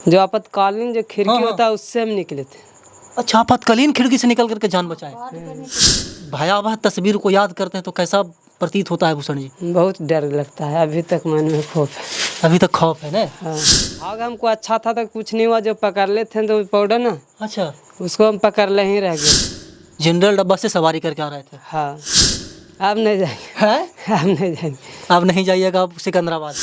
जो आपातकालीन जो खिड़की होता है उससे हम निकले थे। अच्छा, आपातकालीन खिड़की से निकल करके जान बचाए। भयावह तस्वीर को याद करते हैं तो कैसा प्रतीत होता है भूषण जी? बहुत डर लगता है, अभी तक मन में खौफ है। अभी तक खौफ है ना? हाँ, आग हमको अच्छा था तो कुछ नहीं हुआ, जो पकड़ लेते थे तो पाउडर ना, अच्छा, उसको हम पकड़ ले ही रह गए। जनरल डब्बा से सवारी करके आ रहे थे? हाँ, अब नहीं जाएंगे। हैं? अब नहीं जाएंगे। अब नहीं जाइएगा आप सिकंदराबाद।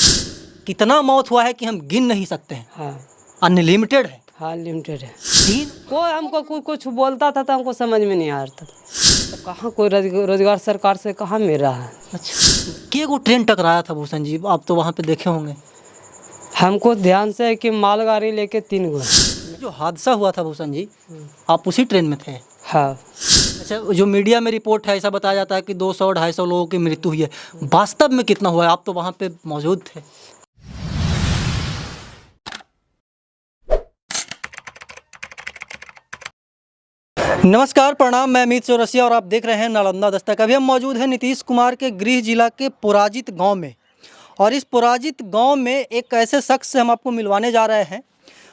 कितना मौत हुआ है कि हम गिन नहीं सकते हैं। हाँ अनलिमिटेड है। हाँ, लिमिटेड है। तीन कोई हमको कुछ बोलता था तो हमको समझ में नहीं आ रहा था। तो कहाँ कोई रोजगार सरकार से कहाँ मिल रहा है। अच्छा, के वो ट्रेन टकराया था भूषण जी? आप तो वहाँ पे देखे होंगे। हमको ध्यान से है कि मालगाड़ी लेके 3 गो। जो हादसा हुआ था भूषण जी, आप उसी ट्रेन में थे? हाँ, अच्छा, जो मीडिया में रिपोर्ट है ऐसा बताया जाता है कि 200-250 लोगों की मृत्यु हुई है। वास्तव में कितना हुआ है? आप तो वहाँ पे मौजूद थे। नमस्कार, प्रणाम। मैं अमित चौरसिया और आप देख रहे हैं नालंदा दस्तक। अभी हम मौजूद हैं नीतीश कुमार के गृह जिला के पुराजित गांव में, और इस पुराजित गांव में एक ऐसे शख्स से हम आपको मिलवाने जा रहे हैं।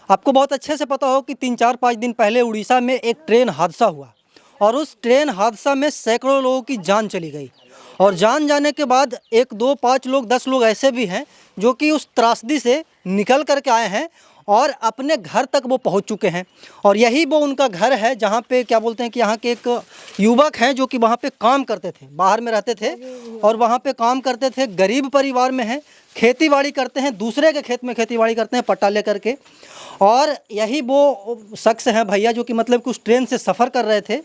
आपको बहुत अच्छे से पता हो कि 3-4-5 दिन पहले उड़ीसा में एक ट्रेन हादसा हुआ, और उस ट्रेन हादसा में सैकड़ों लोगों की जान चली गई। और जान जाने के बाद 1, 2, 5 लोग, 10 लोग ऐसे भी हैं जो कि उस त्रासदी से निकल करके आए हैं और अपने घर तक वो पहुंच चुके हैं। और यही वो उनका घर है जहां पे क्या बोलते हैं कि यहाँ के एक युवक हैं जो कि वहां पे काम करते थे, बाहर में रहते थे और वहां पे काम करते थे। गरीब परिवार में हैं, खेतीबाड़ी करते हैं, दूसरे के खेत में खेतीबाड़ी करते हैं पट्टा लेकर के। और यही वो शख्स हैं भैया जो कि मतलब कि उस ट्रेन से सफ़र कर रहे थे,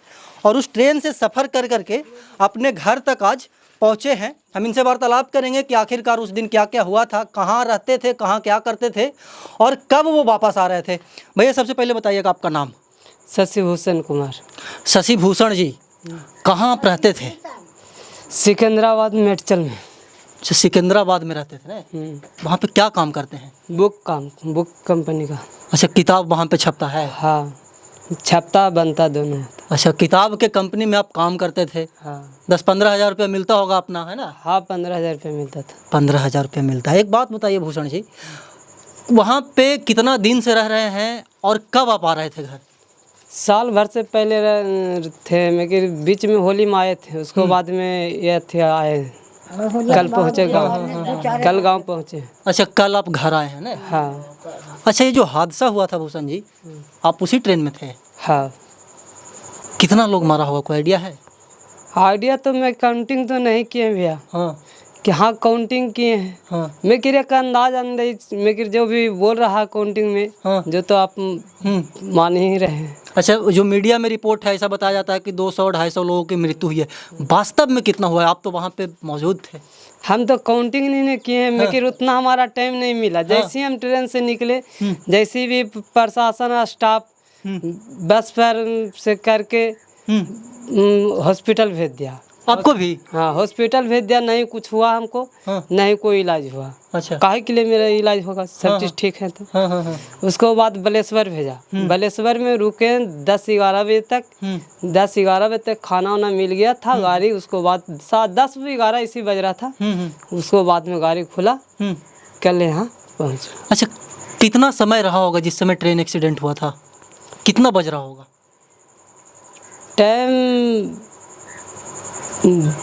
और उस ट्रेन से सफ़र कर करके अपने घर तक आज पहुँचे हैं। हम इनसे वार्तालाप करेंगे कि आखिरकार उस दिन क्या क्या हुआ था, कहाँ रहते थे, कहाँ क्या करते थे और कब वो वापस आ रहे थे। भैया सबसे पहले बताइएगा आपका नाम? शशिभूषण कुमार। शशिभूषण जी, कहाँ आप रहते थे? सिकंदराबाद मेडचल में। अच्छा, सिकंदराबाद में रहते थे ना? वहाँ पे क्या काम करते हैं? बुक कंपनी का। अच्छा, किताब वहाँ पे छपता है? हाँ, छपता बनता दोनों। अच्छा, किताब के कंपनी में आप काम करते थे? हाँ। 10-15 हज़ार रुपया मिलता होगा अपना, है ना? हाँ, 15,000 रुपये मिलता था। 15,000 रुपये मिलता है। एक बात बताइए भूषण जी, वहाँ पे कितना दिन से रह रहे हैं और कब आप आ रहे थे घर? साल भर से पहले थे, मगर बीच में होली में आए थे, उसको बाद में ये थे आए। कल पहुँचे गाँव, कल गाँव पहुँचे। अच्छा, कल आप घर आए हैं ना? हाँ। अच्छा, ये जो हादसा हुआ था भूषण जी, आप उसी ट्रेन में थे? हाँ। कितना लोग मारा होगा, कोई आइडिया है? आइडिया तो मैं काउंटिंग तो नहीं किए भैया। हाँ कि हाँ काउंटिंग किए हैं। हाँ। मैं किरे का अंदाज मैं जो भी बोल रहा काउंटिंग में, हाँ। जो तो आप मान ही रहे हैं। अच्छा, जो मीडिया में रिपोर्ट है ऐसा बताया जाता है कि 200-250 लोगों की मृत्यु हुई है। वास्तव में कितना हुआ है? आप तो वहाँ पे मौजूद थे। हम तो काउंटिंग नहीं किए हैं, मगर उतना हमारा टाइम नहीं मिला। जैसे ही हम ट्रेन से निकले, जैसे भी प्रशासन स्टाफ बस पर से करके हॉस्पिटल भेज दिया। आपको भी? हाँ, हॉस्पिटल भेज दिया। नहीं कुछ हुआ हमको, नहीं कोई इलाज हुआ। अच्छा, काहे के लिए मेरा इलाज होगा, सब चीज़ ठीक है तो। उसको बाद बालेश्वर भेजा। बालेश्वर में रुके 10-11 बजे तक। 10-11 बजे तक खाना वाना मिल गया था। गाड़ी उसको बाद 10-11 इसी बज रहा था। उसको बाद में गाड़ी खुला, कल यहाँ पहुँच। अच्छा, कितना समय रहा होगा जिस समय ट्रेन एक्सीडेंट हुआ था? कितना बज रहा होगा? टाइम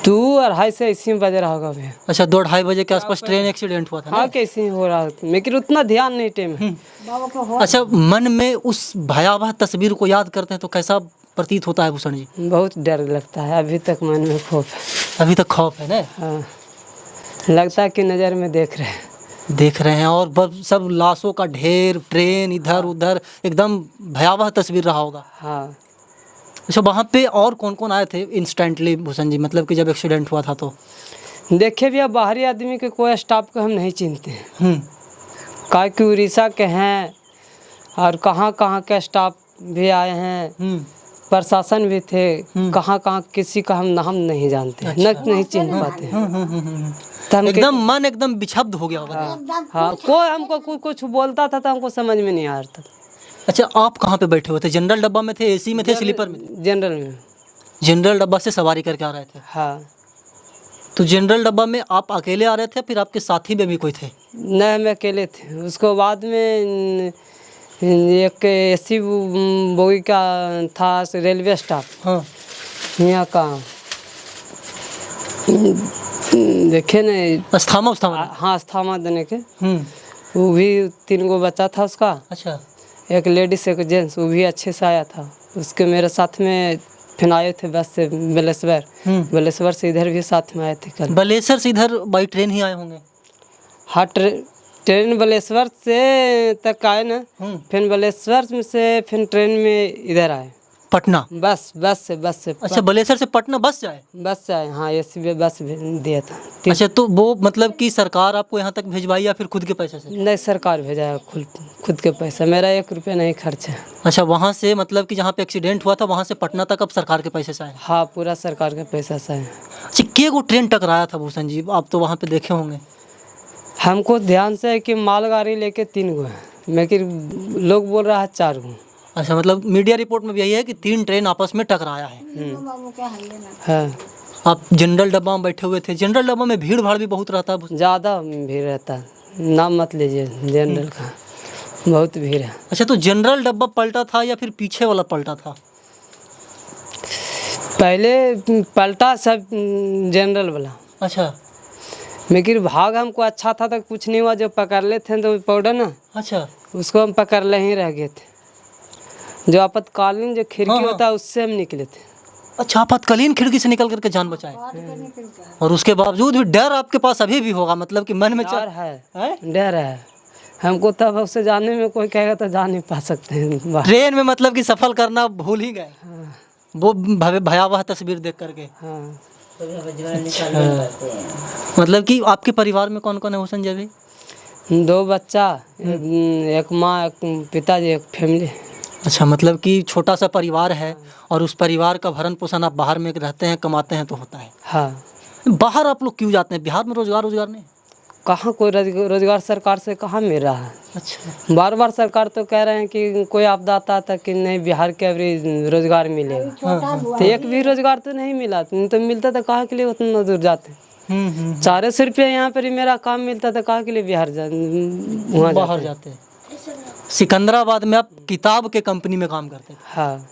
2-2:30 से इसी में बज रहा होगा भैया। अच्छा, 2-2:30 बजे के आसपास ट्रेन एक्सीडेंट हुआ था ना? हाँ, कैसे ही हो रहा, लेकिन उतना ध्यान नहीं टाइम है। अच्छा, मन में उस भयावह तस्वीर को याद करते हैं तो कैसा प्रतीत होता है भूषण जी? बहुत डर लगता है, अभी तक मन में खौफ है। अभी तक खौफ है ना? हाँ, लगता है कि नज़र में देख रहे हैं। और सब लाशों का ढेर, ट्रेन इधर उधर, एकदम भयावह तस्वीर रहा होगा। हाँ। अच्छा, वहाँ पे और कौन कौन आए थे इंस्टेंटली भूषण जी, मतलब कि जब एक्सीडेंट हुआ था तो? देखिए भैया, बाहरी आदमी के कोई स्टाफ को हम नहीं चिनते हैं। काहे कि उड़ीसा के हैं और कहाँ कहाँ के स्टाफ भी आए हैं, प्रशासन भी थे। कहाँ कहाँ किसी का हम नाम नहीं जानते। अच्छा। नहीं चिन्ह पाते हैं। एकदम मन एकदम विक्षुब्ध हो गया होगा। हाँ, कोई हमको कुछ बोलता था तो हमको समझ में नहीं आ रहा था। अच्छा, आप कहाँ पे बैठे हुए थे? जनरल डब्बा में थे, एसी में थे, स्लीपर में थे? जनरल में। जनरल डब्बा से सवारी करके आ रहे थे? हाँ। तो जनरल डब्बा में आप अकेले आ रहे थे, फिर आपके साथी में भी कोई थे? नहीं, हम अकेले थे। उसको बाद में एक एसी बोगी का था रेलवे स्टाफ हाँ यहाँ का। देखे न, अस्थामा उस्थामा हाँ अस्थामा देने के, हम्म, वो भी 3 गो बच्चा था उसका, अच्छा एक लेडीज एक जेंट्स, वो भी अच्छे से आया था। उसके मेरे साथ में फिर आए थे बस से बलेश्वर, बलेश्वर से इधर भी साथ में आए थे कल। बालेश्वर से इधर बाई ट्रेन ही आए होंगे। हाँ ट्रेन बलेश्वर से तक आए ना, फिर बलेश्वर से फिर ट्रेन में इधर आए पटना। बस से अच्छा बालेश्वर से पटना बस से आए। बस से आए, हाँ एसी बस दिया था। अच्छा तो वो मतलब कि सरकार आपको यहाँ तक भिजवाई या फिर खुद के पैसे से? नहीं सरकार भेजा है, खुद के पैसा, मेरा 1 रुपया नहीं खर्च है। अच्छा वहाँ से मतलब कि जहाँ पे एक्सीडेंट हुआ था वहाँ से पटना तक अब सरकार के पैसे से आए? हाँ पूरा सरकार के पैसा से है। अच्छा के वो ट्रेन टकराया था भूषण जी, आप तो वहाँ पे देखे होंगे। हमको ध्यान से है कि मालगाड़ी लेके 3 गो है, लेकिन लोग बोल रहा है 4 गो। अच्छा मतलब मीडिया रिपोर्ट में भी यही है कि 3 ट्रेन आपस में टकराया है। हाँ आप जनरल डब्बा में बैठे हुए थे, जनरल डब्बा में भीड़ भाड़ भी बहुत रहता है। ज़्यादा भीड़ रहता है, नाम मत लीजिए जनरल का, बहुत भीड़ है। अच्छा तो जनरल डब्बा पलटा था या फिर पीछे वाला पलटा था? पहले पलटा सब जनरल वाला, अच्छा लेकिन भाग हमको अच्छा था तो कुछ नहीं हुआ। जो पकड़ ले थे तो पाउडर ना, अच्छा उसको हम पकड़ ले ही रह गए थे। जो आपातकालीन जो खिड़की होता है उससे हम निकले थे। अच्छा आपातकालीन खिड़की से निकल करके जान बचाए, और उसके बावजूद भी डर आपके पास अभी भी होगा, मतलब कि मन में डर है, डर है हमको। तब उससे जाने में कोई कहेगा तो जा नहीं पा सकते हैं बाहर। ट्रेन में मतलब कि सफल करना भूल ही गए। वो भयावह तस्वीर देख करके। हाँ मतलब कि आपके परिवार में कौन कौन है भूषण जी अभी? 2 बच्चा, एक माँ एक पिताजी, एक फैमिली। अच्छा मतलब कि छोटा सा परिवार है और उस परिवार का भरण पोषण आप बाहर में रहते हैं कमाते हैं तो होता है। हाँ बाहर आप लोग क्यों जाते हैं? बिहार में रोजगार नहीं? कहाँ कोई रोजगार सरकार से कहाँ मिल रहा है। अच्छा बार बार सरकार तो कह रहे हैं कि कोई आपदा आता था कि नहीं बिहार के अभी रोजगार मिलेगा, तो एक भी रोजगार तो नहीं मिला। तो मिलता था कहाँ के लिए उतना दूर जाते। 400 रुपये यहाँ पर ही मेरा काम मिलता था, कहाँ के लिए बिहार वहाँ बाहर जाते हैं। सिकंदराबाद में आप किताब के कंपनी में काम करते हैं। हाँ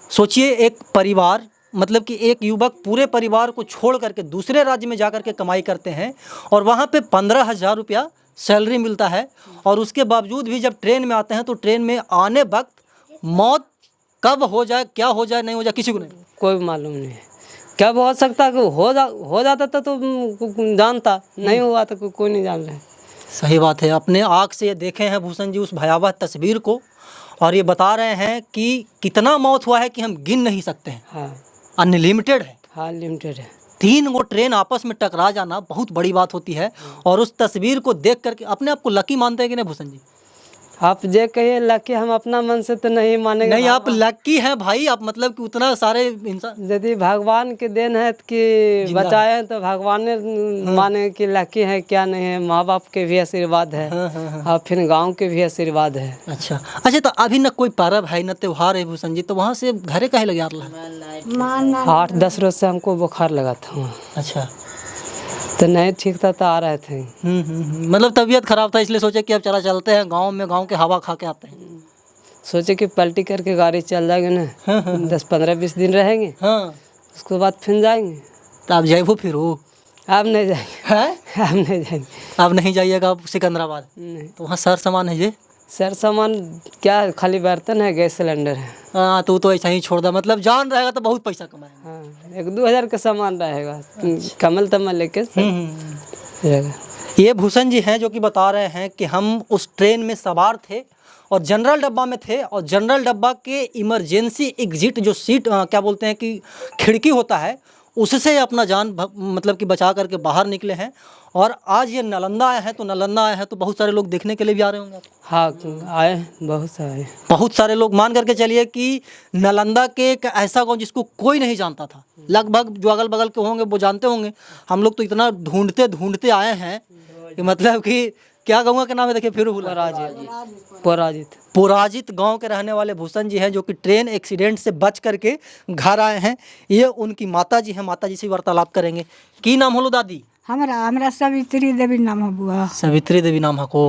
सोचिए एक परिवार, मतलब कि एक युवक पूरे परिवार को छोड़ करके दूसरे राज्य में जा कर के कमाई करते हैं और वहाँ पे 15,000 रुपया सैलरी मिलता है, और उसके बावजूद भी जब ट्रेन में आते हैं तो ट्रेन में आने वक्त मौत कब हो जाए, क्या हो जाए, नहीं हो जाए, किसी को नहीं, कोई मालूम नहीं है। क्या हो सकता कि हो जाता था तो जानता, नहीं हुआ तो कोई नहीं जान रहा है। सही बात है। अपने आँख से ये देखे हैं भूषण जी उस भयावह तस्वीर को, और ये बता रहे हैं कि कितना मौत हुआ है कि हम गिन नहीं सकते हैं। हाँ अनलिमिटेड है। हाँ लिमिटेड है। 3 गो ट्रेन आपस में टकरा जाना बहुत बड़ी बात होती है, और उस तस्वीर को देख करके अपने आप को लकी मानते हैं कि नहीं भूषण जी? आप जे कहिए लकी, हम अपना मन से तो नहीं मानेंगे। नहीं आप लकी हैं भाई, आप मतलब कि उतना सारे इंसान, यदि भगवान के देन है कि बचाए हैं तो भगवान ने माने कि लकी है, क्या नहीं है। माँ बाप के भी आशीर्वाद है और फिर गांव के भी आशीर्वाद है। अच्छा अच्छा तो अभी न कोई पर्व है न त्योहार है भूषण जी, तो वहाँ से घरे काहे लगे आ रहा? 8-10 रोज से हमको बुखार लगा था वहाँ। अच्छा तो नहीं ठीक था तो आ रहे थे। मतलब तबीयत खराब था इसलिए सोचे कि अब चलते हैं गांव में, गांव के हवा खा के आते हैं। सोचे कि पलटी करके गाड़ी चल जाएंगे ना, 10-15-20 दिन रहेंगे, हाँ उसके बाद फिर जाएंगे। तो आप जाइए फिर हो? अब नहीं जाएंगे। हैं? अब नहीं जाएंगे। आप नहीं जाइएगा आप सिकंदराबाद? नहीं तो वहाँ सर सामान है ये? सर सामान क्या, खाली बर्तन है, गैस सिलेंडर है। हाँ तो ऐसा ही छोड़ दा, मतलब जान रहेगा तो बहुत पैसा कमाएगा। हाँ 1-2 हज़ार का सामान रहेगा, कमल तमल लेके रहेगा। ये भूषण जी हैं जो कि बता रहे हैं कि हम उस ट्रेन में सवार थे और जनरल डब्बा में थे, और जनरल डब्बा के इमरजेंसी एग्जिट जो सीट क्या बोलते हैं कि खिड़की होता है, उससे अपना जान मतलब कि बचा करके बाहर निकले हैं। और आज ये नालंदा आए हैं, तो नालंदा आए हैं तो बहुत सारे लोग देखने के लिए भी आ रहे होंगे। हाँ आए बहुत सारे लोग, मान करके चलिए कि नालंदा के एक ऐसा गांव जिसको कोई नहीं जानता था, लगभग जो अगल बगल के होंगे वो जानते होंगे। हम लोग तो इतना ढूंढते ढूंढते आए हैं कि मतलब कि क्या गाँव का नाम है, देखिए फिर पोराजित गांव के रहने वाले भूषण जी हैं जो कि ट्रेन एक्सीडेंट से बच करके घर आए हैं। ये उनकी माता जी हैं, माता जी से वार्तालाप करेंगे। की नाम होलो दादी? हमरा सवित्री देवी नाम है बुआ। सवित्री देवी नाम हको।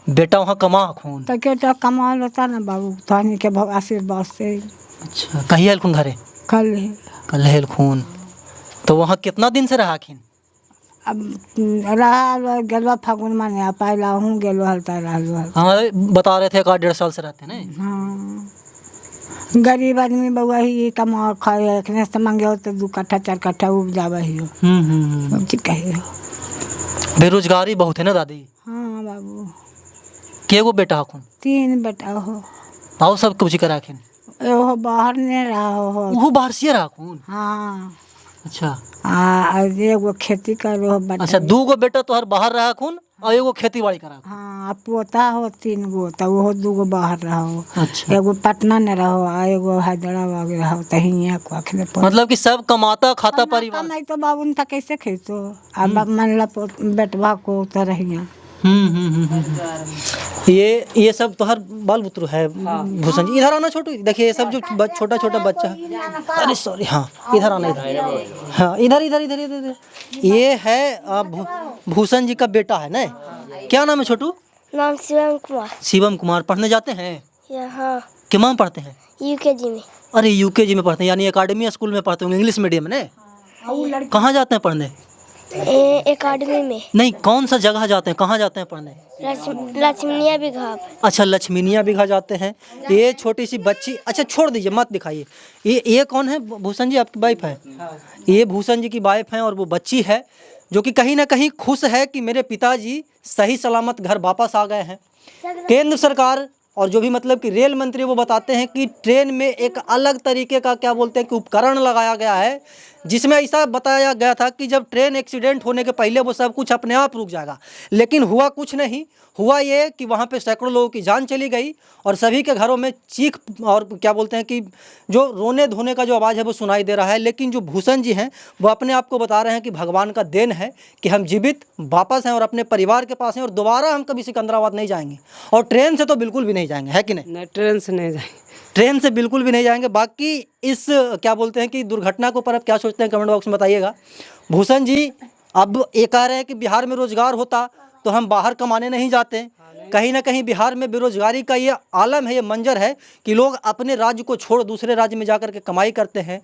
बेटा वहाँ कमा खून। तो के तो कमाल होता ना बाबू, तहनी के आशीर्वाद से अच्छा, कहीं आयल खून घरे? कल कल हेल खून। तो वहाँ कितना दिन से रहा खिन? अब रहा गलवा फागुन माने आ पाइला हूँ गेलो हलता रहलो हल। हाँ बता रहे थे 1.5 साल से रहते हैं ना। हाँ गरीब आदमी बउआ ही कमा खाए, एखने से मांगे हो तो 2 कट्ठा 4 कट्ठा उपजावे ही हो। ठीक कहे हो। बेरोजगारी बहुत है ना दादी? हाँ बाबू, केगो बेटा हखुन? 3 बेटा हो। ताऊ सब कुछ करा खिन? एहो बाहर ने रहा हो। वो बाहर से रहा खून? हाँ अच्छा एगो खेती करो बटा। अच्छा, 2 बेटा तो हर बाहर रहा खून और एगो खेती बाड़ी करा। हाँ पोता हो 3 गो, तो वो 2 गो बाहर रहो। अच्छा, एगो पटना में रहो आ एगो हैदराबाद रहो, तो हियाँ को अखने पर मतलब कि सब कमाता खाता परिवार। नहीं तो बाबू ने कैसे खेतो। अब मन ला बेटवा को तो रहिया। ये सब तो हर बाल बुतरू है। भूषण जी इधर आना छोटू, देखिए ये सब जो छोटा छोटा बच्चा है। अरे सॉरी, हाँ इधर आना, इधर। हाँ इधर इधर इधर इधर इधर। ये है भूषण जी का बेटा है ना। क्या नाम है छोटू? नाम शिवम कुमार। शिवम कुमार। पढ़ने जाते हैं? यहाँ किस में पढ़ते हैं? यूकेजी में। अरे यूकेजी में पढ़ते हैं, यानी एकेडमी स्कूल में पढ़ते होंगे, इंग्लिश मीडियम में। कहाँ जाते हैं पढ़ने? एकेडमी में नहीं, कौन सा जगह जाते हैं, कहाँ जाते हैं पढ़ने? लक्ष्मीनिया बिघाब। अच्छा, लक्ष्मीनिया बिघा जाते हैं। ये छोटी सी बच्ची, अच्छा छोड़ दीजिए मत दिखाइए। ये कौन है? भूषण जी आपकी वाइफ है? ये भूषण जी की वाइफ है और वो बच्ची है जो कि कहीं ना कहीं खुश है कि मेरे पिताजी सही सलामत घर वापस आ गए हैं। केंद्र सरकार और जो भी मतलब कि रेल मंत्री वो बताते हैं कि ट्रेन में एक अलग तरीके का क्या बोलते हैं कि उपकरण लगाया गया है, जिसमें ऐसा बताया गया था कि जब ट्रेन एक्सीडेंट होने के पहले वो सब कुछ अपने आप रुक जाएगा, लेकिन हुआ कुछ नहीं। हुआ ये कि वहाँ पे सैकड़ों लोगों की जान चली गई और सभी के घरों में चीख और क्या बोलते हैं कि जो रोने धोने का जो आवाज़ है वो सुनाई दे रहा है। लेकिन जो भूषण जी हैं वो अपने आप को बता रहे हैं कि भगवान का देन है कि हम जीवित वापस हैं और अपने परिवार के पास हैं और दोबारा हम कभी सिकंदराबाद नहीं जाएंगे और ट्रेन से तो बिल्कुल भी नहीं जाएंगे, है कि नहीं? नहीं, ट्रेन से नहीं जाएंगे। ट्रेन से बिल्कुल भी नहीं जाएंगे। बाकी इस क्या बोलते हैं कि दुर्घटना को पर आप क्या सोचते हैं, कमेंट बॉक्स में बताइएगा। भूषण जी अब ये कह रहे हैं कि बिहार में रोजगार होता तो हम बाहर कमाने नहीं जाते। कहीं ना कहीं बिहार में बेरोजगारी का ये आलम है, ये मंजर है कि लोग अपने राज्य को छोड़ दूसरे राज्य में जाकर के कमाई करते हैं।